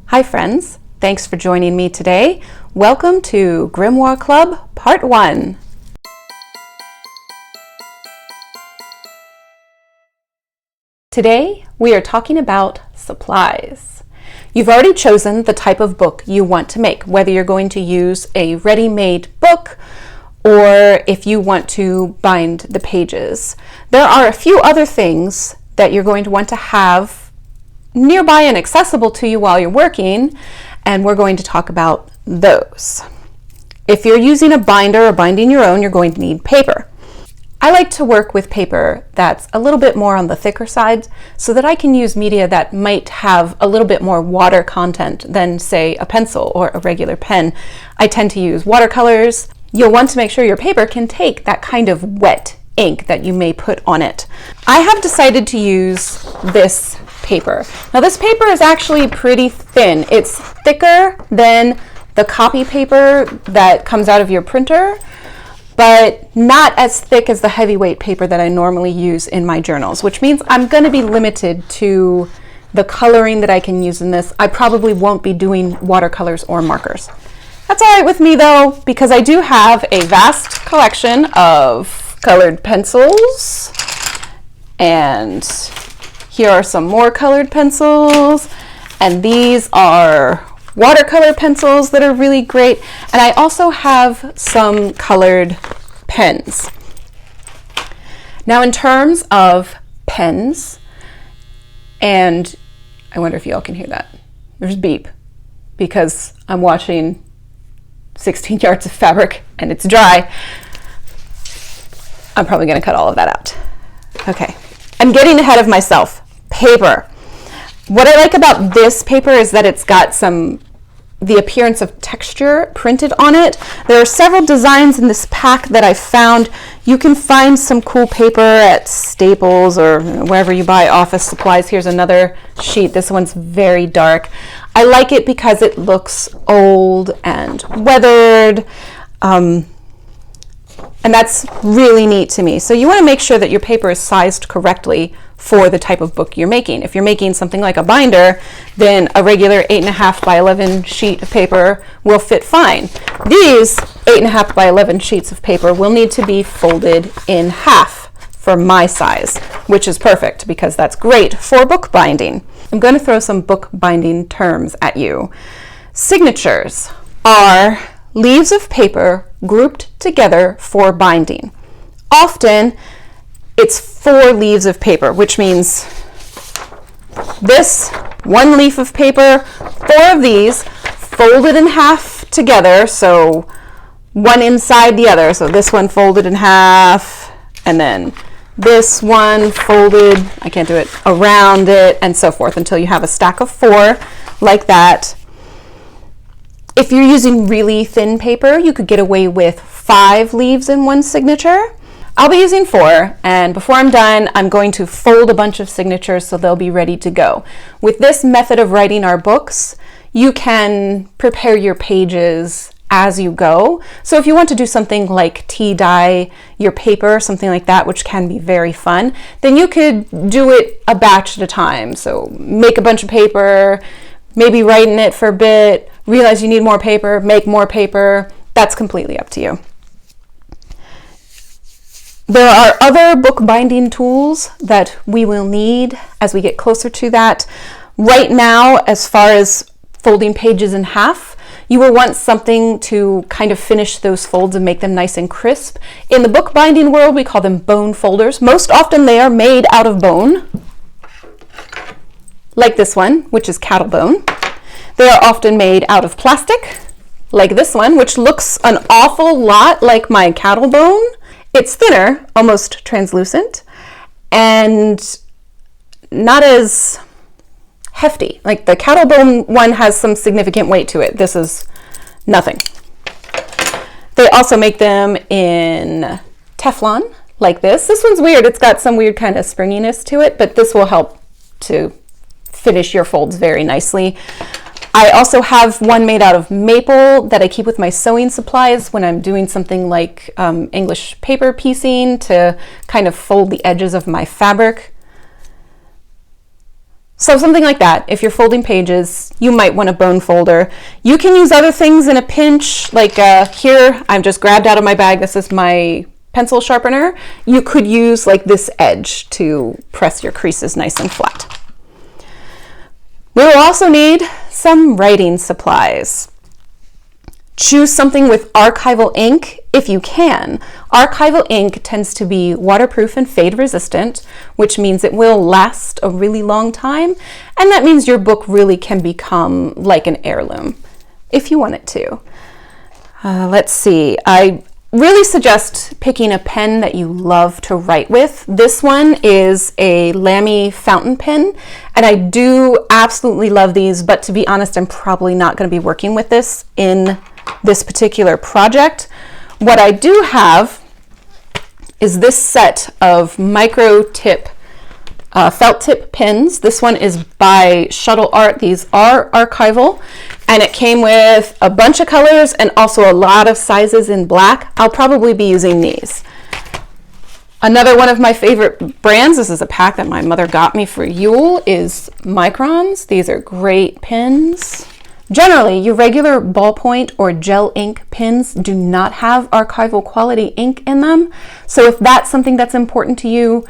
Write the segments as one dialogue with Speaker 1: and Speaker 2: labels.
Speaker 1: Hi friends, thanks for joining me today. Welcome to Grimoire Club Part 1. Today we are talking about supplies. You've already chosen the type of book you want to make, whether you're going to use a ready-made book or if you want to bind the pages. There are a few other things that you're going to want to have nearby and accessible to you while you're working, and we're going to talk about those. If you're using a binder or binding your own, you're going to need paper. I like to work with paper that's a little bit more on the thicker side so that I can use media that might have a little bit more water content than, say, a pencil or a regular pen. I tend to use watercolors. You'll want to make sure your paper can take that kind of wet ink that you may put on it. I have decided to use this paper. Now this paper is actually pretty thin. It's thicker than the copy paper that comes out of your printer, but not as thick as the heavyweight paper that I normally use in my journals, which means I'm going to be limited to the coloring that I can use in this. I probably won't be doing watercolors or markers. That's all right with me though, because I do have a vast collection of colored pencils, and here are some more colored pencils, and these are watercolor pencils that are really great, and I also have some colored pens. Now in terms of pens, and I wonder if y'all can hear that, there's beep because I'm washing 16 yards of fabric and it's dry. I'm probably going to cut all of that out. Okay, I'm getting ahead of myself. Paper. What I like about this paper is that it's got the appearance of texture printed on it. There are several designs in this pack that I found. You can find some cool paper at Staples or wherever you buy office supplies. Here's another sheet. This one's very dark. I like it because it looks old and weathered. And that's really neat to me. So you want to make sure that your paper is sized correctly for the type of book you're making. If you're making something like a binder, then a regular 8.5 by 11 sheet of paper will fit fine. These 8.5 by 11 sheets of paper will need to be folded in half for my size, which is perfect because that's great for book binding. I'm going to throw some book binding terms at you. Signatures are leaves of paper grouped together for binding. Often it's 4 leaves of paper, which means this one leaf of paper, 4 of these folded in half together, so one inside the other. So this one folded in half, and then this one folded, I can't do it, around it, and so forth until you have a stack of 4 like that. If you're using really thin paper, you could get away with 5 leaves in one signature. I'll be using 4, and before I'm done, I'm going to fold a bunch of signatures so they'll be ready to go. With this method of writing our books, you can prepare your pages as you go. So if you want to do something like tea dye your paper, something like that, which can be very fun, then you could do it a batch at a time. So make a bunch of paper, maybe write in it for a bit, realize you need more paper, make more paper. That's completely up to you. There are other book binding tools that we will need as we get closer to that. Right now, as far as folding pages in half, you will want something to kind of finish those folds and make them nice and crisp. In the book binding world, we call them bone folders. Most often they are made out of bone, like this one, which is cattle bone. They are often made out of plastic, like this one, which looks an awful lot like my cattle bone. It's thinner, almost translucent, and not as hefty. Like the cattle bone one has some significant weight to it. This is nothing. They also make them in Teflon, like this. This one's weird. It's got some weird kind of springiness to it, but this will help to finish your folds very nicely. I also have one made out of maple that I keep with my sewing supplies when I'm doing something like English paper piecing to kind of fold the edges of my fabric. So something like that. If you're folding pages, you might want a bone folder. You can use other things in a pinch, like here, I've just grabbed out of my bag, this is my pencil sharpener. You could use like this edge to press your creases nice and flat. We will also need some writing supplies. Choose something with archival ink if you can. Archival ink tends to be waterproof and fade resistant, which means it will last a really long time, and that means your book really can become like an heirloom if you want it to. Let's see, I really suggest picking a pen that you love to write with. This one is a Lamy fountain pen, and I do absolutely love these, but to be honest, I'm probably not going to be working with this in this particular project. What I do have is this set of micro tip felt tip pins. This one is by Shuttle Art. These are archival, and it came with a bunch of colors and also a lot of sizes in black. I'll probably be using these. Another one of my favorite brands, this is a pack that my mother got me for Yule, is Microns. These are great pins. Generally, your regular ballpoint or gel ink pens do not have archival quality ink in them. So if that's something that's important to you,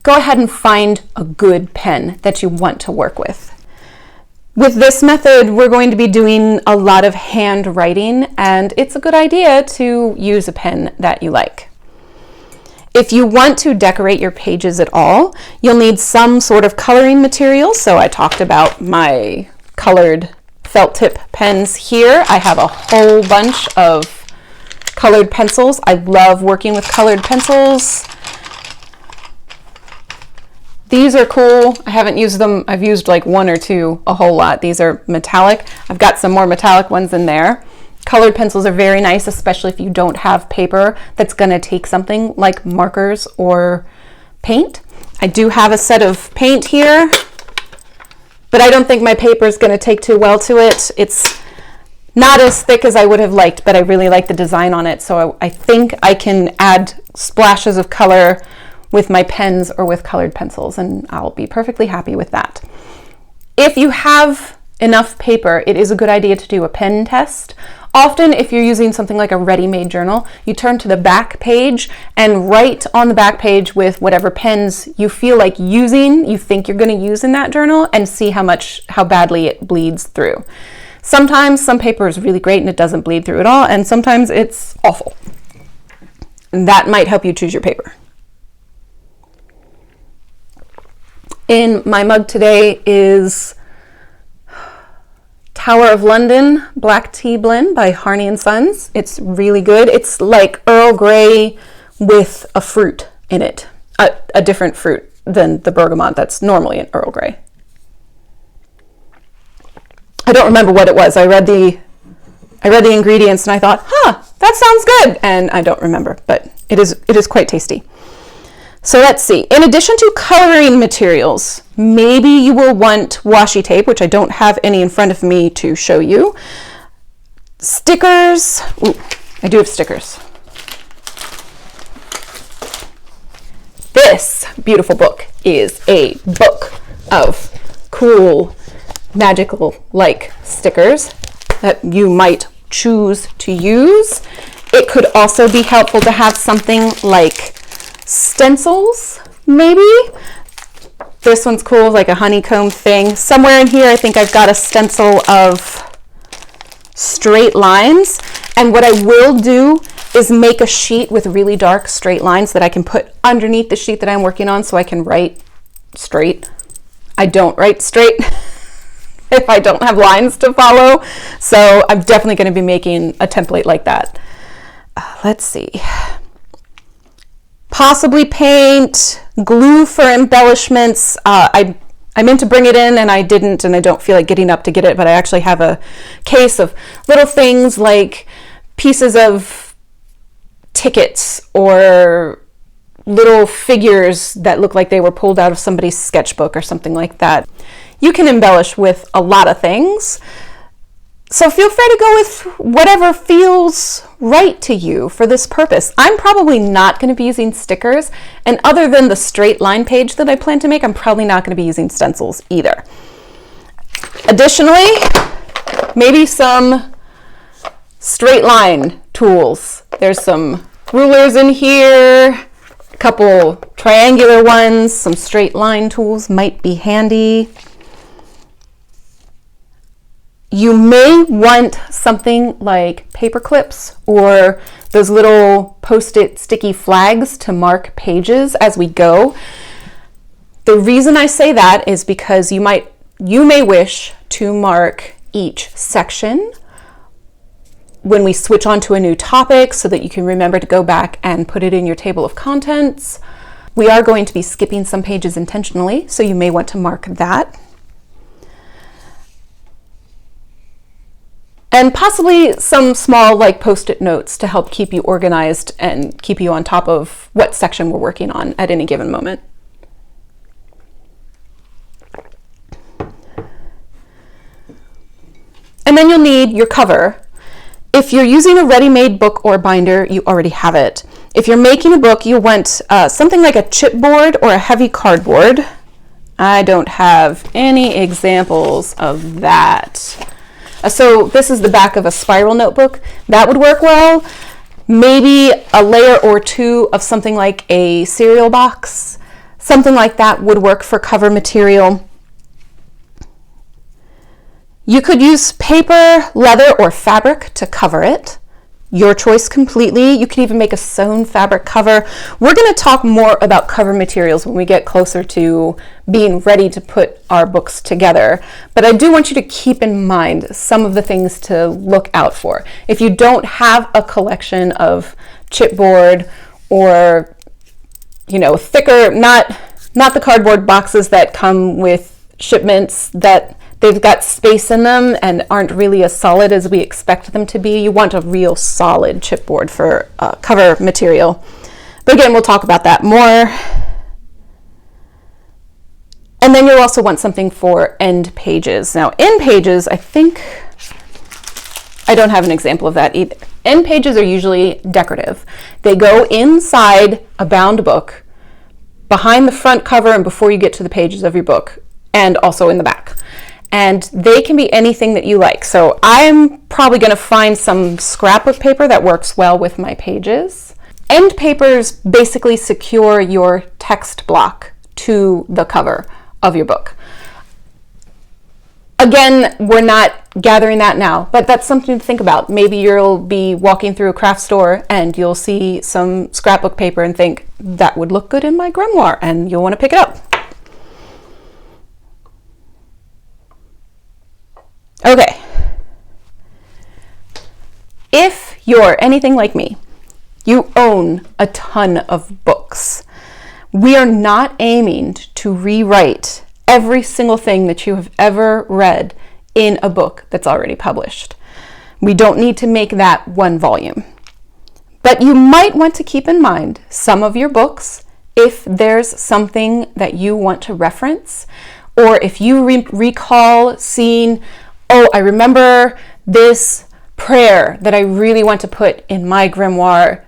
Speaker 1: go ahead and find a good pen that you want to work with. With this method, we're going to be doing a lot of handwriting, and it's a good idea to use a pen that you like. If you want to decorate your pages at all, you'll need some sort of coloring material. So I talked about my colored felt tip pens here. I have a whole bunch of colored pencils. I love working with colored pencils. These are cool. I haven't used them. I've used like one or two a whole lot. These are metallic. I've got some more metallic ones in there. Colored pencils are very nice, especially if you don't have paper that's going to take something like markers or paint. I do have a set of paint here, but I don't think my paper is going to take too well to it. It's not as thick as I would have liked, but I really like the design on it. So I think I can add splashes of color with my pens or with colored pencils, and I'll be perfectly happy with that. If you have enough paper, it is a good idea to do a pen test. Often, if you're using something like a ready-made journal, you turn to the back page and write on the back page with whatever pens you feel like using, you think you're going to use in that journal, and see how badly it bleeds through. Sometimes some paper is really great and it doesn't bleed through at all, and sometimes it's awful. That might help you choose your paper. In my mug today is Tower of London Black Tea Blend by Harney & Sons. It's really good. It's like Earl Grey with a fruit in it, a different fruit than the bergamot that's normally in Earl Grey. I don't remember what it was. I read the ingredients and I thought, that sounds good. And I don't remember, but it is quite tasty. So let's see, in addition to coloring materials, maybe you will want washi tape, which I don't have any in front of me to show you. Stickers, I do have stickers. This beautiful book is a book of cool, magical-like stickers that you might choose to use. It could also be helpful to have something like stencils, maybe. This one's cool, like a honeycomb thing. Somewhere in here, I think I've got a stencil of straight lines. And what I will do is make a sheet with really dark straight lines that I can put underneath the sheet that I'm working on so I can write straight. I don't write straight if I don't have lines to follow. So I'm definitely going to be making a template like that. Let's see. Possibly paint, glue for embellishments. I meant to bring it in and I didn't, and I don't feel like getting up to get it, but I actually have a case of little things like pieces of tickets or little figures that look like they were pulled out of somebody's sketchbook or something like that. You can embellish with a lot of things. So feel free to go with whatever feels right to you for this purpose. I'm probably not going to be using stickers, and other than the straight line page that I plan to make, I'm probably not going to be using stencils either. Additionally, maybe some straight line tools. There's some rulers in here, a couple triangular ones, some straight line tools might be handy. You may want something like paper clips or those little post-it sticky flags to mark pages as we go. The reason I say that is because you may wish to mark each section when we switch on to a new topic so that you can remember to go back and put it in your table of contents. We are going to be skipping some pages intentionally, so you may want to mark that. And possibly some small like post-it notes to help keep you organized and keep you on top of what section we're working on at any given moment. And then you'll need your cover. If you're using a ready-made book or binder, you already have it. If you're making a book, you'll want something like a chipboard or a heavy cardboard. I don't have any examples of that. So this is the back of a spiral notebook. That would work well. Maybe a layer or two of something like a cereal box. Something like that would work for cover material. You could use paper, leather, or fabric to cover it. Your choice completely. You could even make a sewn fabric cover. We're going to talk more about cover materials when we get closer to being ready to put our books together. But I do want you to keep in mind some of the things to look out for. If you don't have a collection of chipboard or, thicker, not the cardboard boxes that come with shipments that they've got space in them and aren't really as solid as we expect them to be. You want a real solid chipboard for cover material. But again, we'll talk about that more. And then you'll also want something for end pages. Now, end pages, I think, I don't have an example of that either. End pages are usually decorative. They go inside a bound book, behind the front cover and before you get to the pages of your book, and also in the back. And they can be anything that you like. So I'm probably going to find some scrapbook paper that works well with my pages. End papers basically secure your text block to the cover of your book. Again, we're not gathering that now, but that's something to think about. Maybe you'll be walking through a craft store and you'll see some scrapbook paper and think, that would look good in my grimoire, and you'll want to pick it up. Okay, if you're anything like me, you own a ton of books. We are not aiming to rewrite every single thing that you have ever read in a book that's already published. We don't need to make that one volume. But you might want to keep in mind some of your books if there's something that you want to reference, or if you recall seeing, oh, I remember this prayer that I really want to put in my grimoire.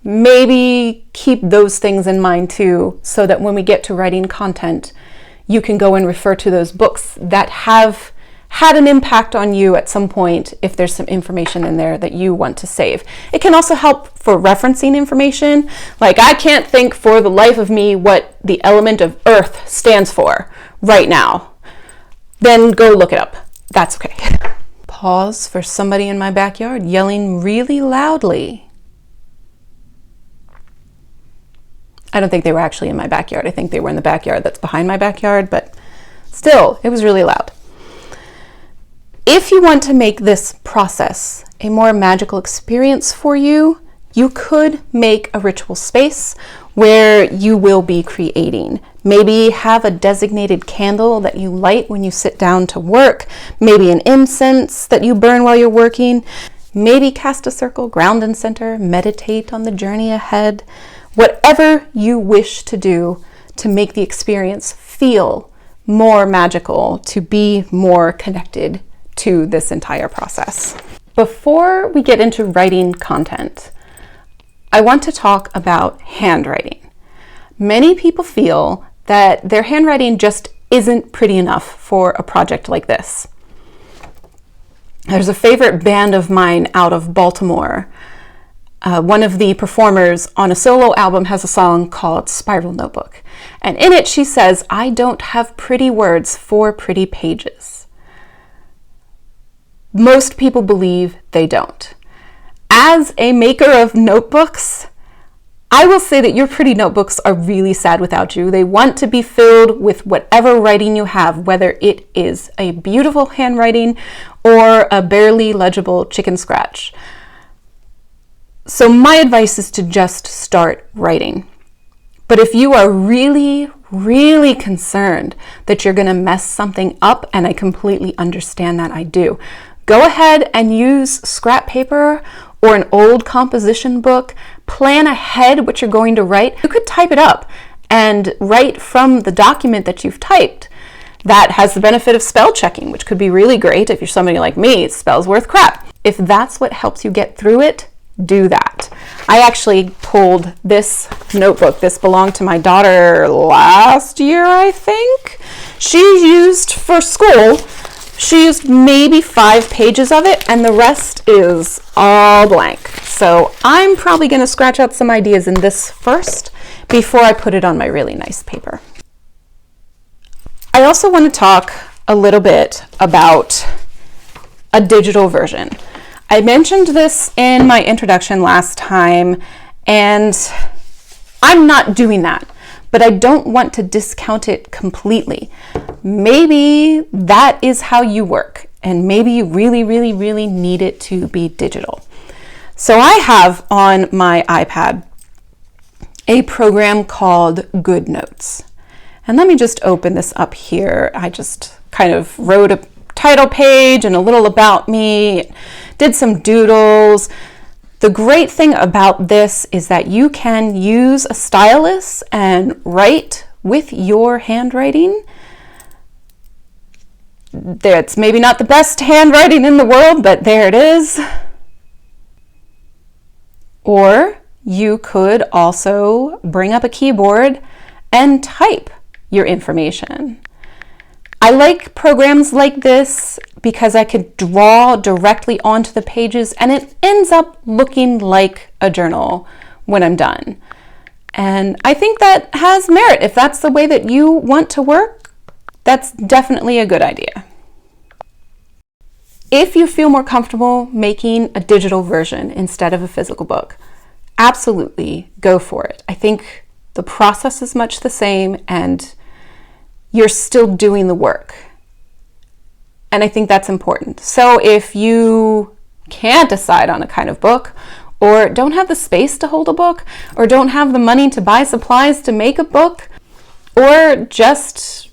Speaker 1: Maybe keep those things in mind too, so that when we get to writing content, you can go and refer to those books that have had an impact on you at some point if there's some information in there that you want to save. It can also help for referencing information. Like, I can't think for the life of me what the element of earth stands for right now. Then go look it up. That's okay. Pause for somebody in my backyard yelling really loudly. I don't think they were actually in my backyard. I think they were in the backyard that's behind my backyard, but still, it was really loud. If you want to make this process a more magical experience for you, you could make a ritual space where you will be creating. Maybe have a designated candle that you light when you sit down to work, maybe an incense that you burn while you're working, maybe cast a circle, ground and center, meditate on the journey ahead. Whatever you wish to do to make the experience feel more magical, to be more connected to this entire process. Before we get into writing content, I want to talk about handwriting. Many people feel that their handwriting just isn't pretty enough for a project like this. There's a favorite band of mine out of Baltimore. One of the performers on a solo album has a song called Spiral Notebook. And in it she says, "I don't have pretty words for pretty pages." Most people believe they don't. As a maker of notebooks, I will say that your pretty notebooks are really sad without you. They want to be filled with whatever writing you have, whether it is a beautiful handwriting or a barely legible chicken scratch. So my advice is to just start writing. But if you are really, really concerned that you're going to mess something up, and I completely understand that, I do, go ahead and use scrap paper or an old composition book. Plan ahead what you're going to write. You could type it up and write from the document that you've typed. That has the benefit of spell checking, which could be really great if you're somebody like me. Spell's worth crap. If that's what helps you get through it, do that. I actually pulled this notebook. This belonged to my daughter last year, I think. She used for school. She used maybe 5 pages of it, and the rest is all blank. So I'm probably going to scratch out some ideas in this first before I put it on my really nice paper. I also want to talk a little bit about a digital version. I mentioned this in my introduction last time, and I'm not doing that, but I don't want to discount it completely. Maybe that is how you work, and maybe you really, really, really need it to be digital. So I have on my iPad a program called GoodNotes. And let me just open this up here. I just kind of wrote a title page and a little about me, did some doodles. The great thing about this is that you can use a stylus and write with your handwriting. It's maybe not the best handwriting in the world, but there it is. Or you could also bring up a keyboard and type your information. I like programs like this because I could draw directly onto the pages and it ends up looking like a journal when I'm done. And I think that has merit. If that's the way that you want to work, that's definitely a good idea. If you feel more comfortable making a digital version instead of a physical book, absolutely go for it. I think the process is much the same and you're still doing the work. And I think that's important. So if you can't decide on a kind of book, or don't have the space to hold a book, or don't have the money to buy supplies to make a book, or just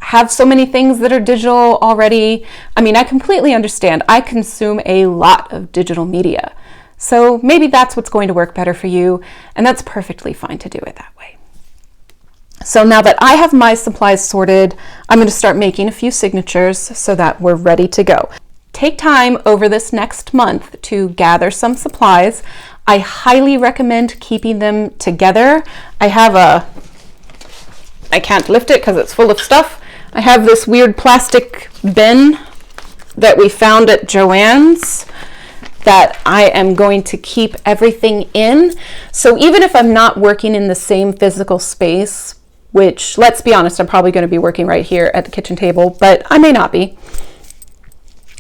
Speaker 1: have so many things that are digital already, I mean, I completely understand. I consume a lot of digital media. So maybe that's what's going to work better for you, and that's perfectly fine to do it that way. So now that I have my supplies sorted, I'm going to start making a few signatures so that we're ready to go. Take time over this next month to gather some supplies. I highly recommend keeping them together. I can't lift it because it's full of stuff. I have this weird plastic bin that we found at Joann's that I am going to keep everything in. So even if I'm not working in the same physical space, which, let's be honest, I'm probably going to be working right here at the kitchen table, but I may not be.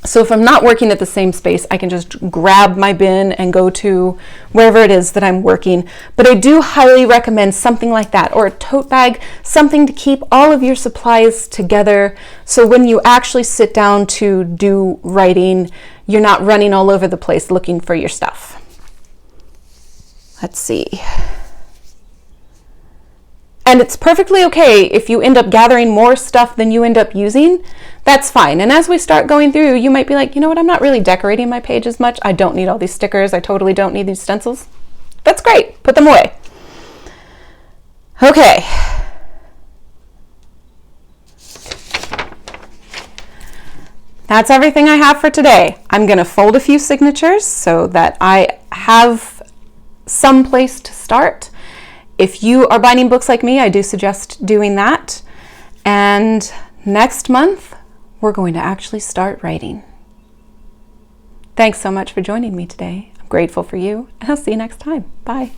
Speaker 1: So if I'm not working at the same space, I can just grab my bin and go to wherever it is that I'm working. But I do highly recommend something like that, or a tote bag, something to keep all of your supplies together. So when you actually sit down to do writing, you're not running all over the place looking for your stuff. Let's see. And it's perfectly okay if you end up gathering more stuff than you end up using. That's fine. And as we start going through, you might be like, you know what, I'm not really decorating my page as much. I don't need all these stickers. I totally don't need these stencils. That's great. Put them away. Okay. That's everything I have for today. I'm going to fold a few signatures so that I have some place to start. If you are binding books like me, I do suggest doing that. And next month, we're going to actually start writing. Thanks so much for joining me today. I'm grateful for you, and I'll see you next time. Bye.